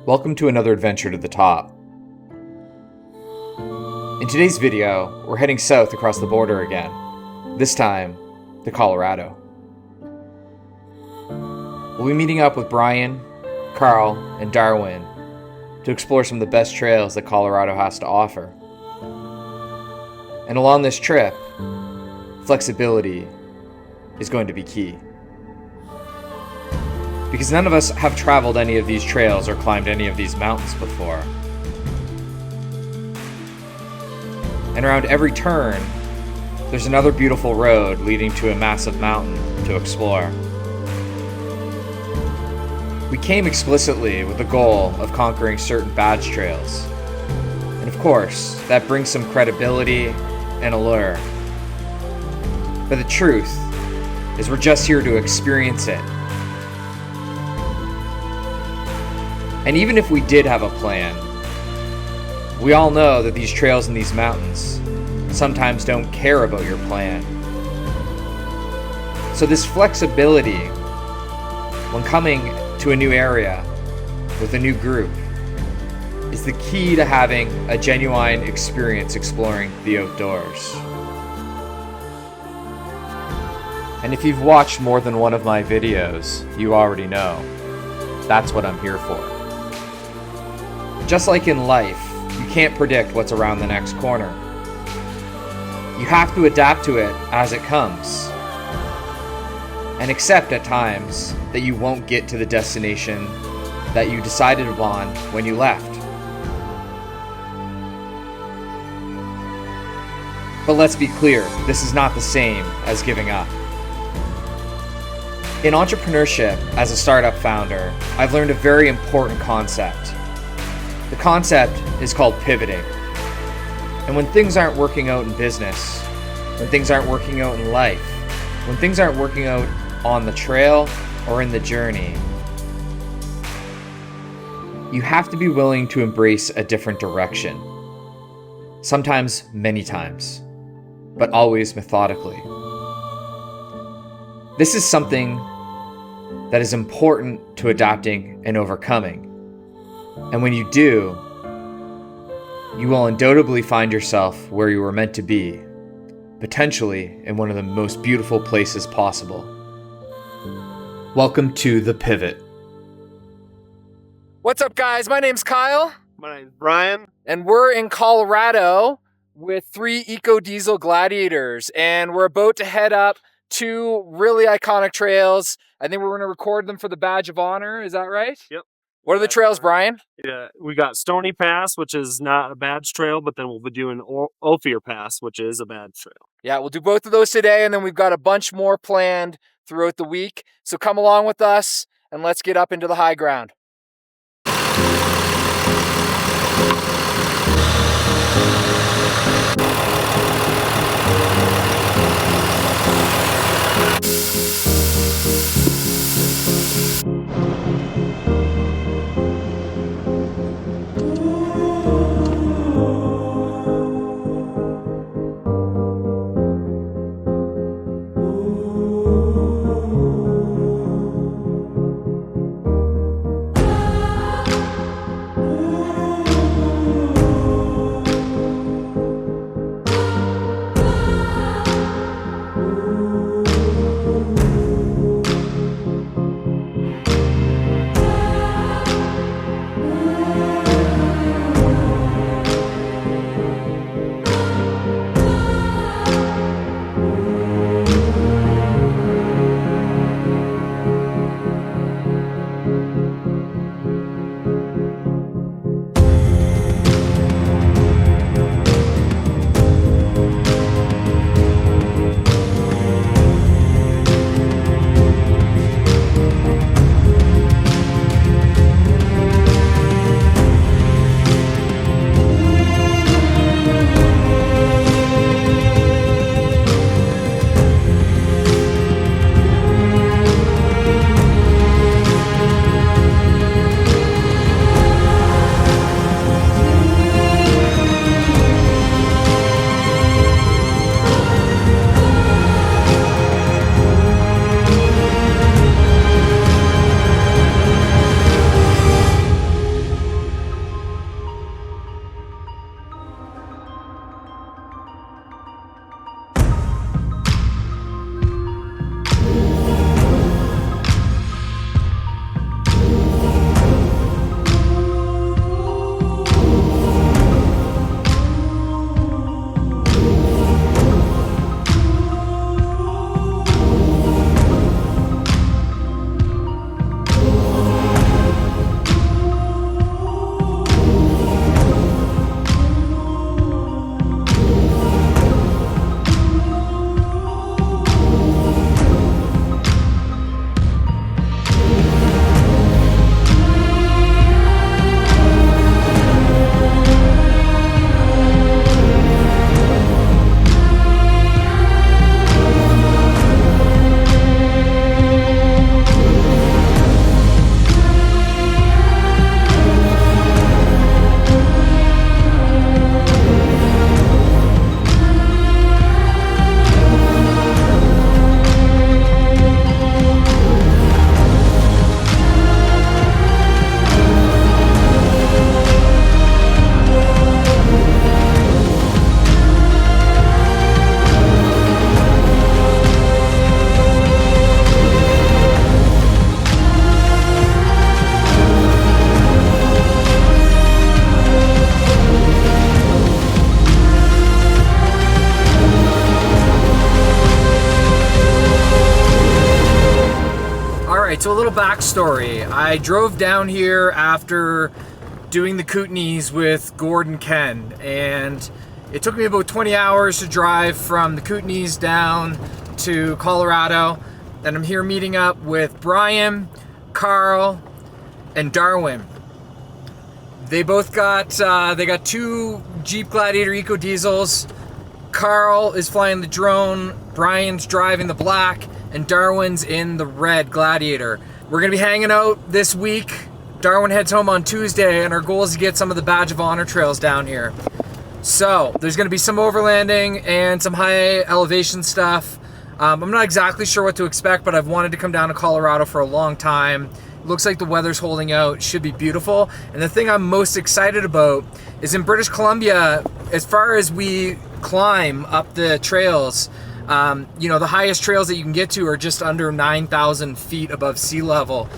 Welcome to another adventure to the top. In today's video, we're heading south across the border again, this time to Colorado. We'll be meeting up with Brian, Carl, and Darwin to explore some of the best trails that Colorado has to offer. And along this trip, flexibility is going to be key. Because none of us have traveled any of these trails or climbed any of these mountains before. And around every turn, there's another beautiful road leading to a massive mountain to explore. We came explicitly with the goal of conquering certain badge trails. And of course, that brings some credibility and allure. But the truth is we're just here to experience it. And even if we did have a plan, we all know that these trails in these mountains sometimes don't care about your plan. So this flexibility, when coming to a new area with a new group, is the key to having a genuine experience exploring the outdoors. And if you've watched more than one of my videos, you already know that's what I'm here for. Just like in life, you can't predict what's around the next corner. You have to adapt to it as it comes, and accept at times that you won't get to the destination that you decided upon when you left. But let's be clear, this is not the same as giving up. In entrepreneurship, as a startup founder, I've learned a very important concept. The concept is called pivoting. And when things aren't working out in business, when things aren't working out in life, when things aren't working out on the trail or in the journey, you have to be willing to embrace a different direction. Sometimes, many times, but always methodically. This is something that is important to adapting and overcoming. And when you do, you will undoubtedly find yourself where you were meant to be, potentially in one of the most beautiful places possible. Welcome to The Pivot. What's up, guys? My name's Kyle. My name's Brian. And we're in Colorado with 3 Eco Diesel Gladiators. And we're about to head up 2 really iconic trails. I think we're going to record them for the Badge of Honor. Is that right? Yep. What are the trails, Brian? Yeah, we got Stony Pass, which is not a badge trail, but then we'll be doing Ophir Pass, which is a badge trail. Yeah, we'll do both of those today, and then we've got a bunch more planned throughout the week. So come along with us, and let's get up into the high ground. Alright, so a little backstory. I drove down here after doing the Kootenays with Gord and Ken, and it took me about 20 hours to drive from the Kootenays down to Colorado. And I'm here meeting up with Brian, Carl, and Darwin. They both got two Jeep Gladiator Eco Diesels. Carl is flying the drone, Brian's driving the black, and Darwin's in the red Gladiator. We're gonna be hanging out this week. Darwin heads home on Tuesday, and our goal is to get some of the Badge of Honor trails down here. So there's gonna be some overlanding and some high elevation stuff. I'm not exactly sure what to expect, but I've wanted to come down to Colorado for a long time. Looks like the weather's holding out. Should be beautiful. And the thing I'm most excited about is in British Columbia, as far as we climb up the trails, you know, the highest trails that you can get to are just under 9,000 feet above sea level.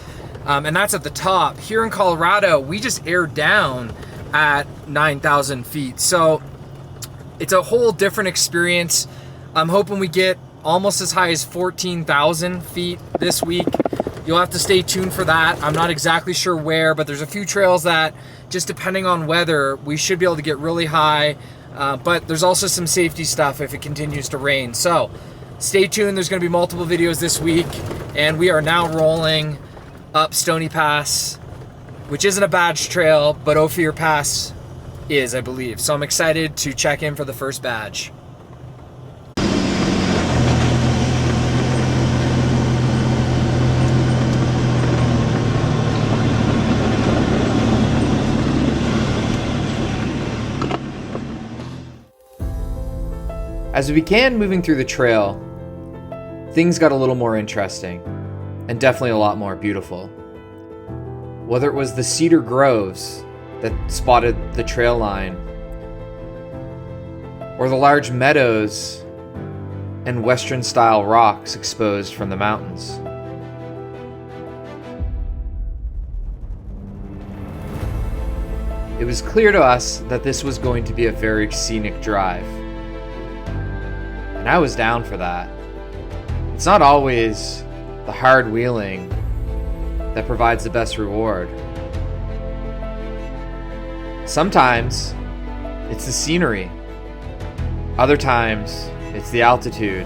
And that's at the top. Here in Colorado, we just air down at 9,000 feet. So it's a whole different experience. I'm hoping we get almost as high as 14,000 feet this week. You'll have to stay tuned for that. I'm not exactly sure where, but there's a few trails that, just depending on weather, we should be able to get really high. But there's also some safety stuff if it continues to rain. So stay tuned. There's going to be multiple videos this week. And we are now rolling up Stony Pass, which isn't a badge trail, but Ophir Pass is, I believe. So I'm excited to check in for the first badge. As we began moving through the trail, things got a little more interesting, and definitely a lot more beautiful. Whether it was the cedar groves that spotted the trail line, or the large meadows and Western-style rocks exposed from the mountains. It was clear to us that this was going to be a very scenic drive. And I was down for that. It's not always the hard wheeling that provides the best reward. Sometimes it's the scenery. Other times it's the altitude.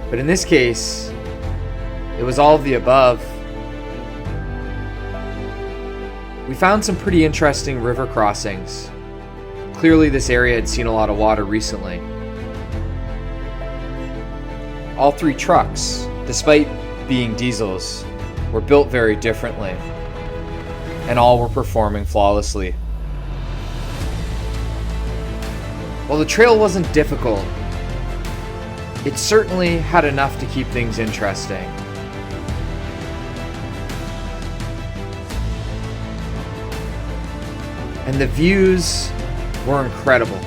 But in this case, it was all of the above. We found some pretty interesting river crossings. Clearly this area had seen a lot of water recently. All three trucks, despite being diesels, were built very differently, and all were performing flawlessly. While the trail wasn't difficult, it certainly had enough to keep things interesting. And the views were incredible.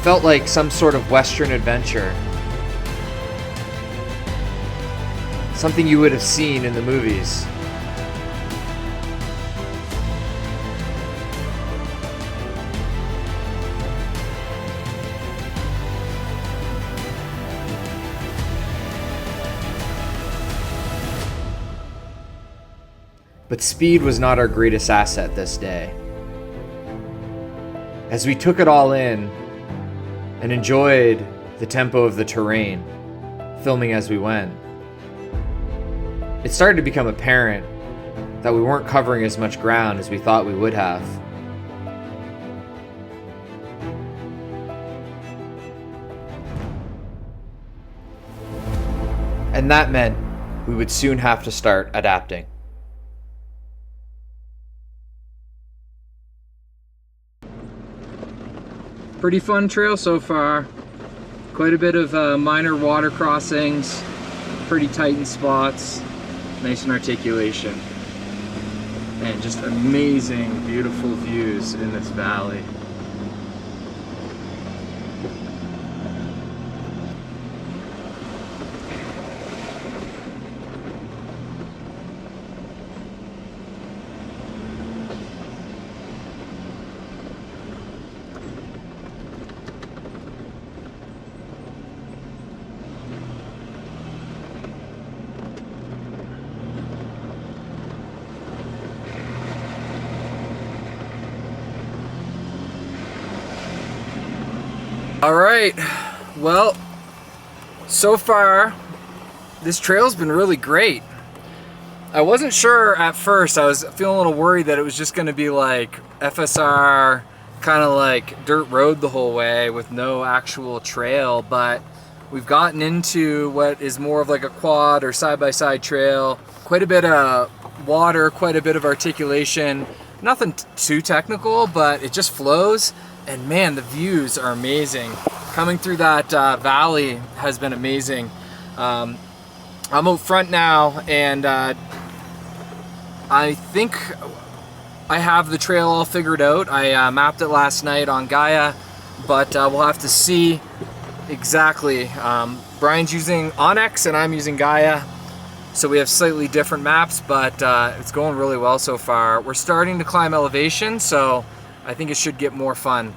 Felt like some sort of Western adventure. Something you would have seen in the movies. But speed was not our greatest asset this day. As we took it all in, and enjoyed the tempo of the terrain, filming as we went, it started to become apparent that we weren't covering as much ground as we thought we would have. And that meant we would soon have to start adapting. Pretty fun trail so far. Quite a bit of minor water crossings, pretty tight in spots, nice in articulation, and just amazing, beautiful views in this valley. All right, well, so far this trail's been really great. I wasn't sure at first. I was feeling a little worried that it was just going to be like FSR, kind of like dirt road the whole way with no actual trail, but we've gotten into what is more of like a quad or side-by-side trail. Quite a bit of water, quite a bit of articulation. Nothing too technical, but it just flows. And man, the views are amazing. Coming through that valley has been amazing. I'm out front now, and I think I have the trail all figured out. I mapped it last night on Gaia, but we'll have to see exactly. Brian's using Onyx and I'm using Gaia, so we have slightly different maps, but it's going really well so far. We're starting to climb elevation, so I think it should get more fun.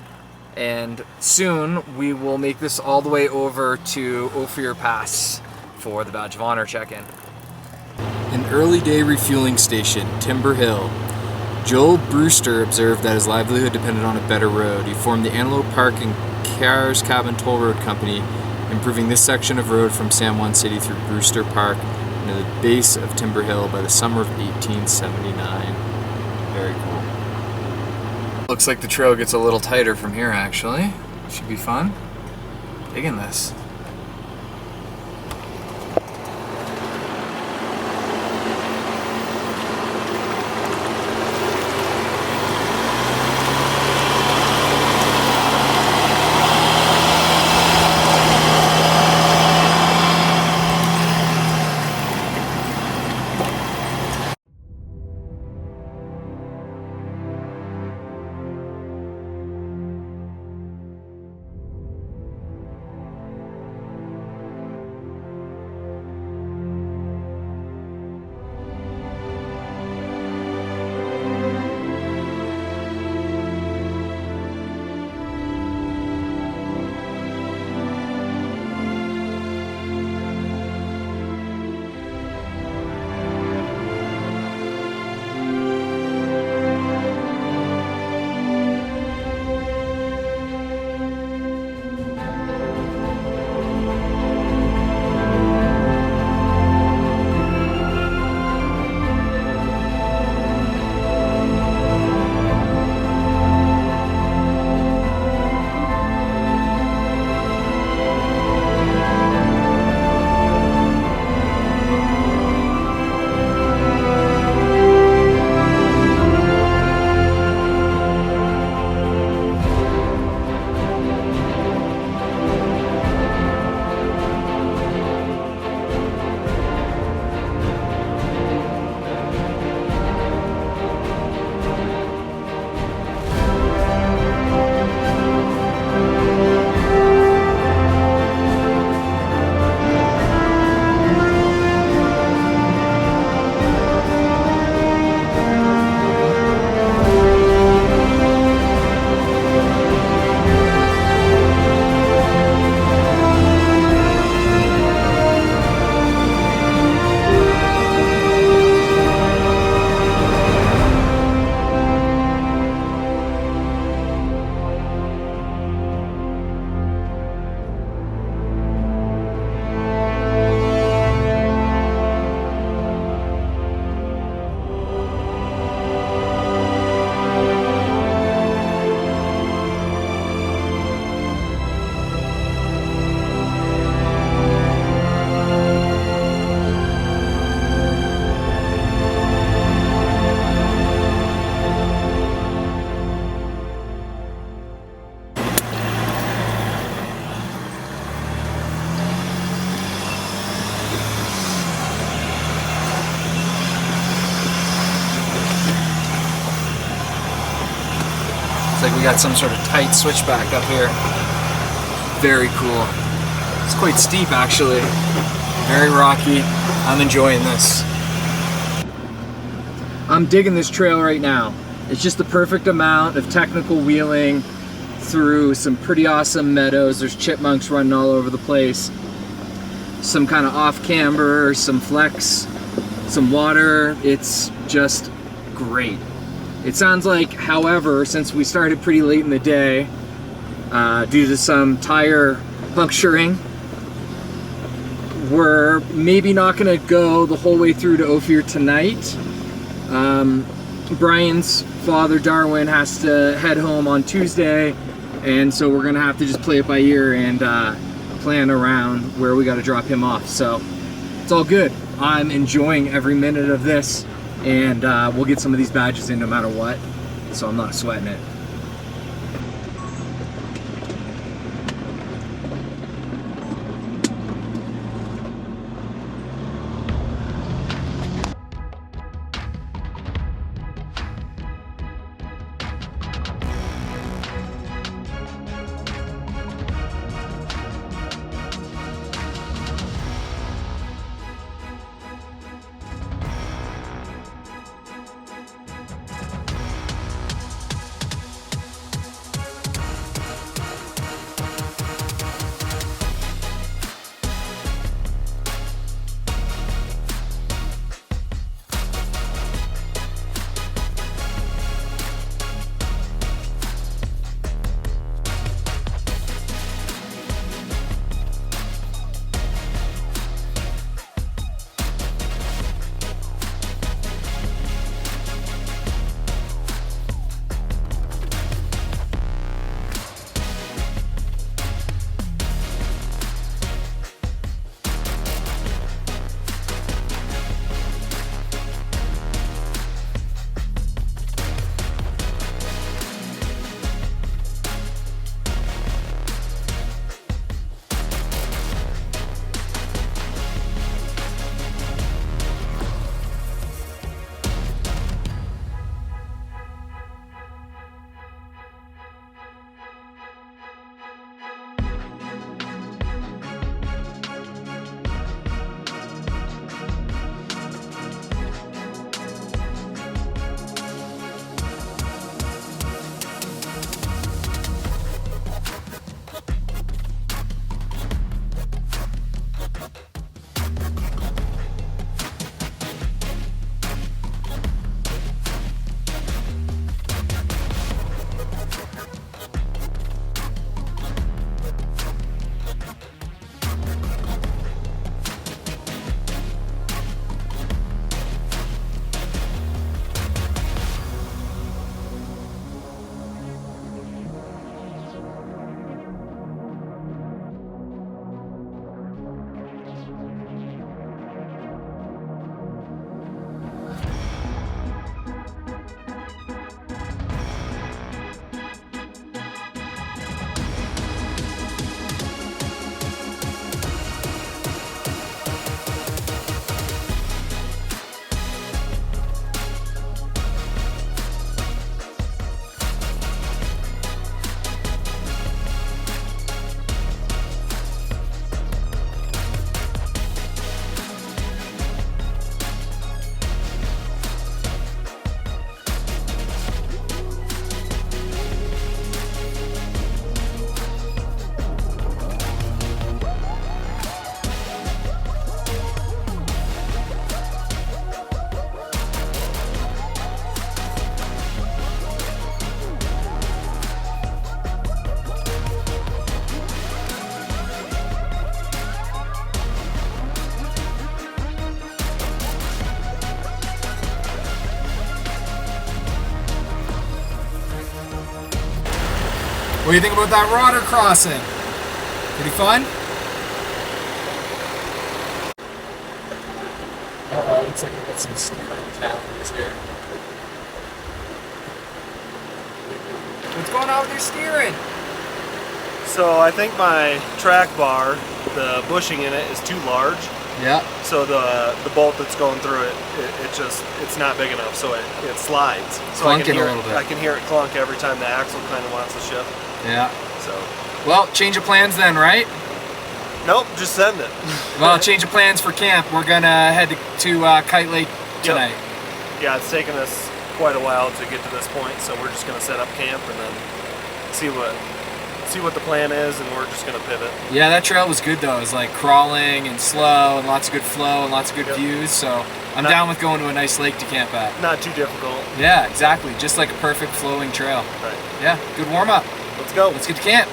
And soon we will make this all the way over to Ophir Pass for the Badge of Honor check-in. An early day refueling station, Timber Hill. Joel Brewster observed that his livelihood depended on a better road. He formed the Antelope Park and Cars Cabin Toll Road Company, improving this section of road from San Juan City through Brewster Park and to the base of Timber Hill by the summer of 1879. Very cool. Looks like the trail gets a little tighter from here, actually. Should be fun. Digging this. Looks like we got some sort of tight switchback up here. Very cool. It's quite steep actually. Very rocky. I'm enjoying this. I'm digging this trail right now. It's just the perfect amount of technical wheeling through some pretty awesome meadows. There's chipmunks running all over the place. Some kind of off camber, some flex, some water. It's just great. It sounds like, however, since we started pretty late in the day, due to some tire puncturing. We're maybe not gonna go the whole way through to Ophir tonight. Brian's father, Darwin, has to head home on Tuesday, and so we're gonna have to just play it by ear and plan around where we gotta drop him off. So it's all good. I'm enjoying every minute of this, and we'll get some of these badges in no matter what, so I'm not sweating it. What do you think about that rotor crossing? Pretty fun? Looks like we got some steering challenges here. What's going on with your steering? So I think my track bar, the bushing in it is too large. Yeah. So the bolt that's going through it, it's not big enough, so it slides. So Clunking a little bit. I can hear it clunk every time the axle kind of wants to shift. Yeah. So. Well, change of plans then, right? Nope, just send it. Well, change of plans for camp. We're gonna head to Kite Lake tonight. Yep. Yeah, it's taken us quite a while to get to this point, so we're just gonna set up camp and then see what the plan is, and we're just gonna pivot. Yeah, that trail was good though. It was like crawling and slow and lots of good flow and lots of good views. So I'm down with going to a nice lake to camp at. Not too difficult. Yeah, exactly. Just like a perfect flowing trail. Right. Yeah, good warm up. Let's go. Let's get to camp.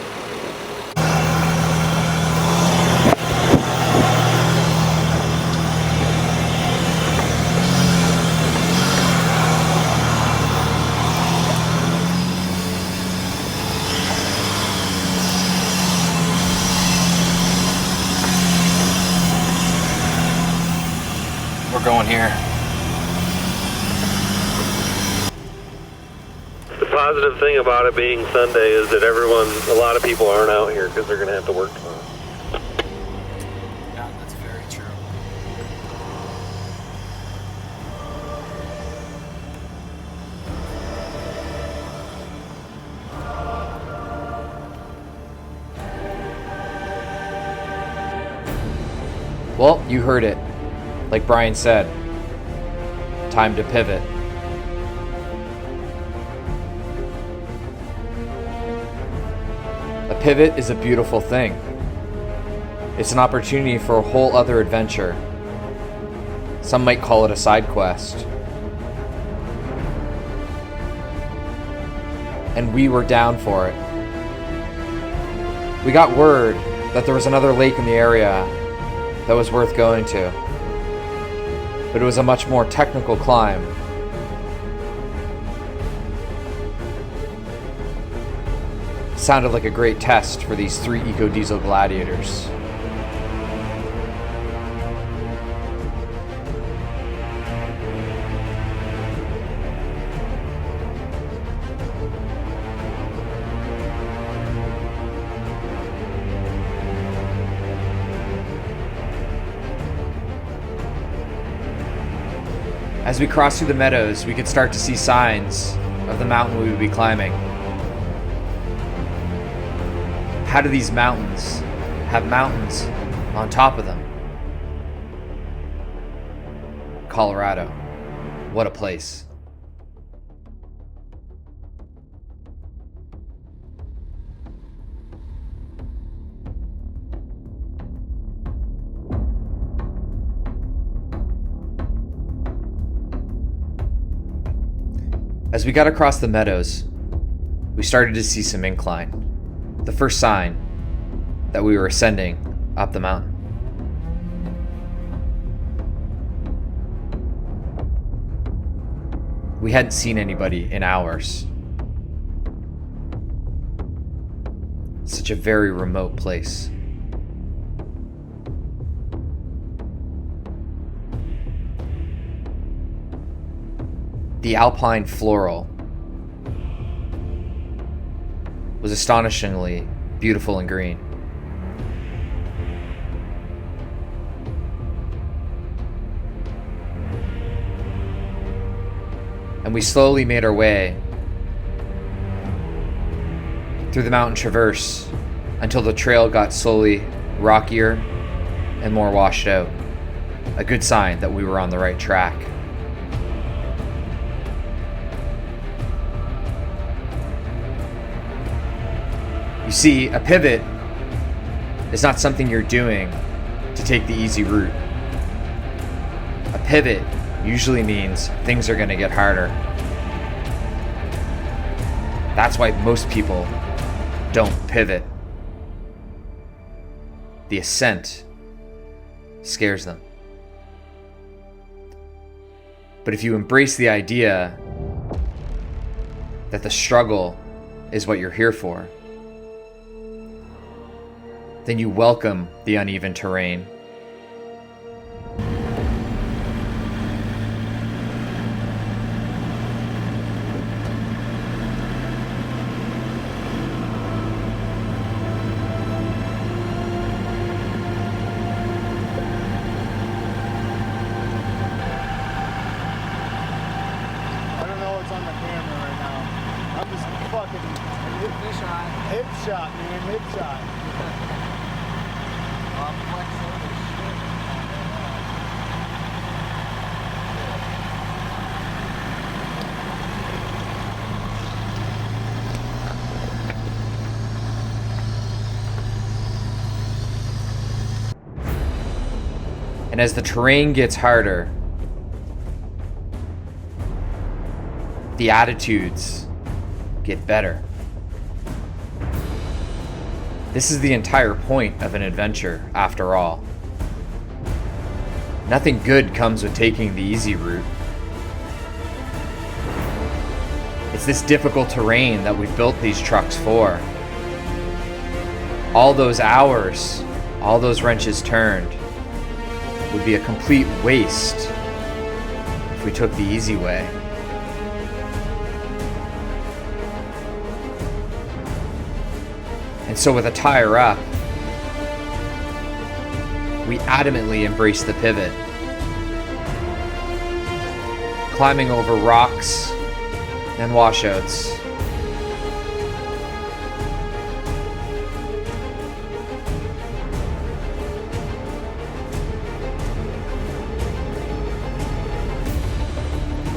going here. The positive thing about it being Sunday is that a lot of people aren't out here because they're going to have to work tomorrow. Yeah, that's very true. Well, you heard it. Like Brian said, time to pivot. A pivot is a beautiful thing. It's an opportunity for a whole other adventure. Some might call it a side quest. And we were down for it. We got word that there was another lake in the area that was worth going to. But it was a much more technical climb. Sounded like a great test for these 3 eco-diesel gladiators. As we crossed through the meadows, we could start to see signs of the mountain we would be climbing. How do these mountains have mountains on top of them? Colorado. What a place. As we got across the meadows, we started to see some incline. The first sign that we were ascending up the mountain. We hadn't seen anybody in hours. Such a very remote place. The alpine floral was astonishingly beautiful and green. And we slowly made our way through the mountain traverse until the trail got slowly rockier and more washed out. A good sign that we were on the right track. You see, a pivot is not something you're doing to take the easy route. A pivot usually means things are going to get harder. That's why most people don't pivot. The ascent scares them. But if you embrace the idea that the struggle is what you're here for, then you welcome the uneven terrain. I don't know what's on the camera right now. I'm just fucking hip shot, man, hip shot. And as the terrain gets harder, the attitudes get better. This is the entire point of an adventure, after all. Nothing good comes with taking the easy route. It's this difficult terrain that we built these trucks for. All those hours, all those wrenches turned, would be a complete waste we took the easy way. And so with a tire up, we adamantly embraced the pivot, climbing over rocks and washouts.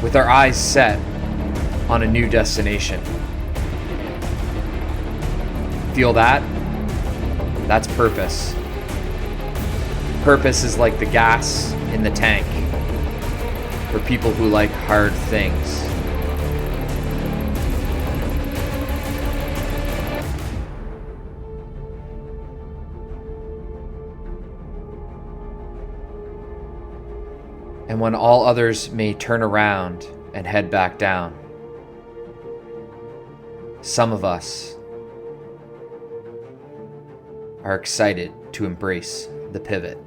With our eyes set on a new destination. Feel that? That's purpose. Purpose is like the gas in the tank for people who like hard things. And when all others may turn around and head back down, some of us are excited to embrace the pivot.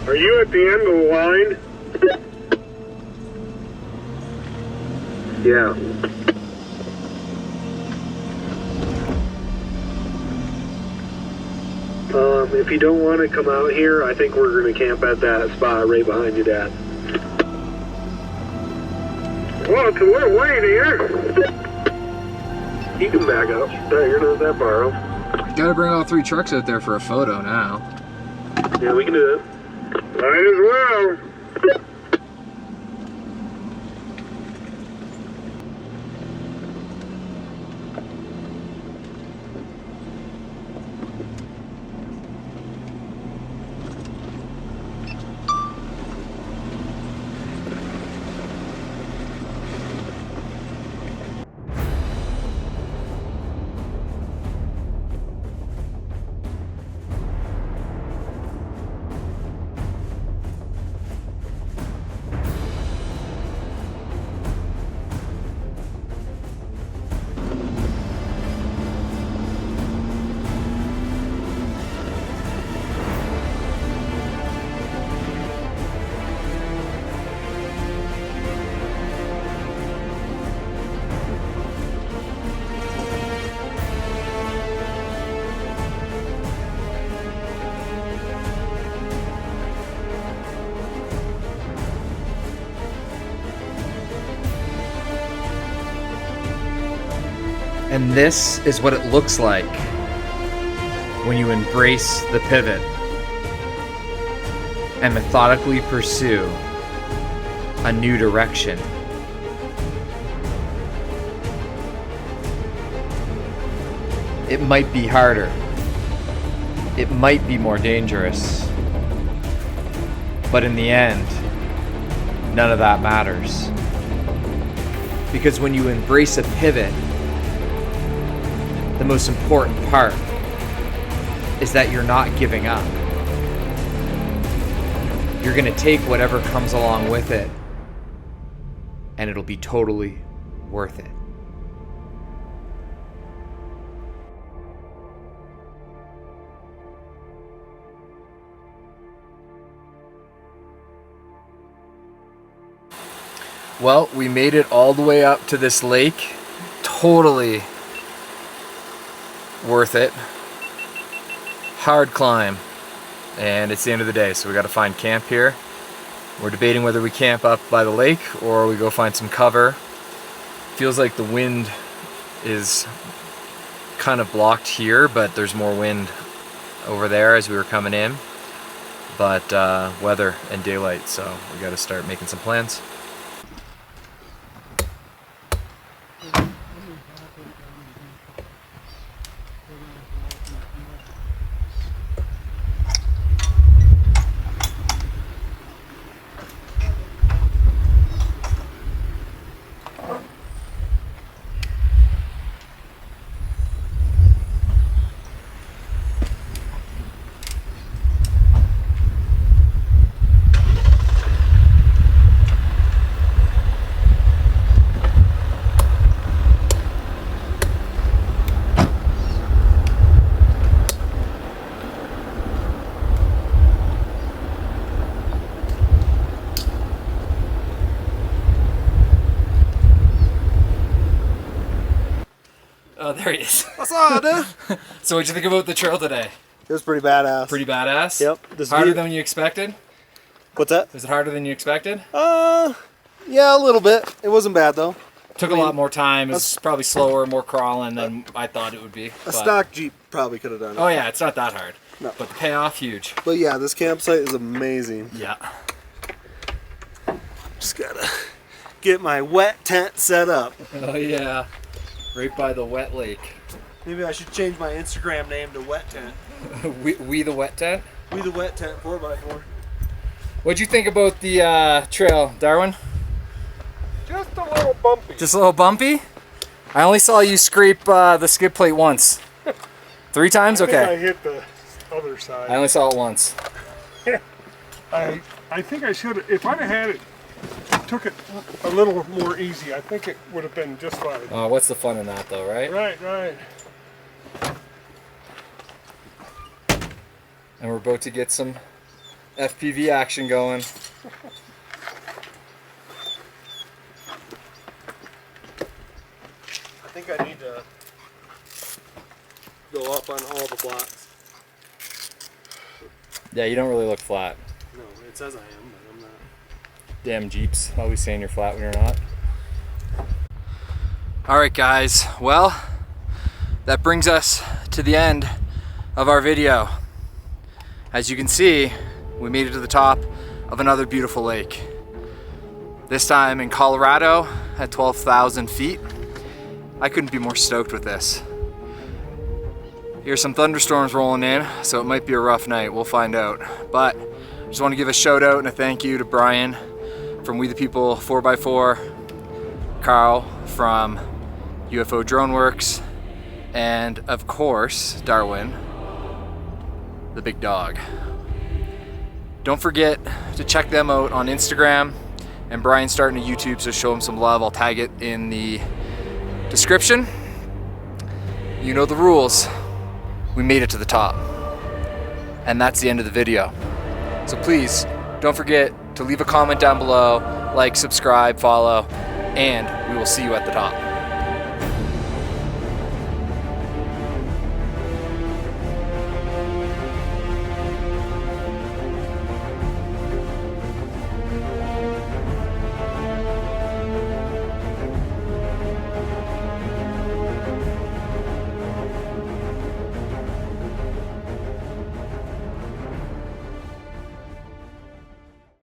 Are you at the end of the line? Yeah. If you don't want to come out here, I think we're going to camp at that spot right behind you, Dad. Well, it's a little late here. You can back up. Here knows that borrow. Gotta bring all 3 trucks out there for a photo now. Yeah, we can do that. Might as well. And this is what it looks like when you embrace the pivot and methodically pursue a new direction. It might be harder. It might be more dangerous. But in the end, none of that matters. Because when you embrace a pivot, the most important part is that you're not giving up. You're going to take whatever comes along with it, and it'll be totally worth it. Well, we made it all the way up to this lake. Totally worth it. Hard climb, and it's the end of the day, so we got to find camp here. We're debating whether we camp up by the lake or we go find some cover. Feels like the wind is kind of blocked here, but there's more wind over there as we were coming in. But weather and daylight, so we got to start making some plans. Oh, there he is. What's up, dude? So what'd you think about the trail today? It was pretty badass. Pretty badass? Yep. Harder than you expected? What's that? Was it harder than you expected? Yeah, a little bit. It wasn't bad though. Took a lot more time. It was probably slower, more crawling than I thought it would be. A stock Jeep probably could have done it. Oh yeah, it's not that hard. No. But the payoff, huge. But yeah, this campsite is amazing. Yeah. Just gotta get my wet tent set up. Oh yeah. Right by the wet lake. Maybe I should change my Instagram name to Wet Tent. we the wet tent? We the Wet Tent 4x4. What'd you think about the trail, Darwin? Just a little bumpy. Just a little bumpy? I only saw you scrape the skid plate once. 3 times? I think I Okay. hit the other side. I only saw it once. I think I should have, if I'd have had it, took it a little more easy, I think it would have been just fine. Oh, what's the fun in that though, right? Right. And we're about to get some FPV action going. I think I need to go up on all the blocks. Yeah, you don't really look flat. No, it says I am, but I'm not. Damn Jeeps, always saying you're flat when you're not. Alright guys, well, that brings us to the end of our video. As you can see, we made it to the top of another beautiful lake. This time in Colorado at 12,000 feet. I couldn't be more stoked with this. Here's some thunderstorms rolling in, so it might be a rough night, we'll find out. But I just want to give a shout out and a thank you to Brian from We the People 4x4, Carl from UFO Drone Works, and of course, Darwin, the big dog. Don't forget to check them out on Instagram, and Brian's starting a YouTube, so show him some love. I'll tag it in the description. You know the rules. We made it to the top. And that's the end of the video. So please, don't forget to leave a comment down below, like, subscribe, follow, and we will see you at the top.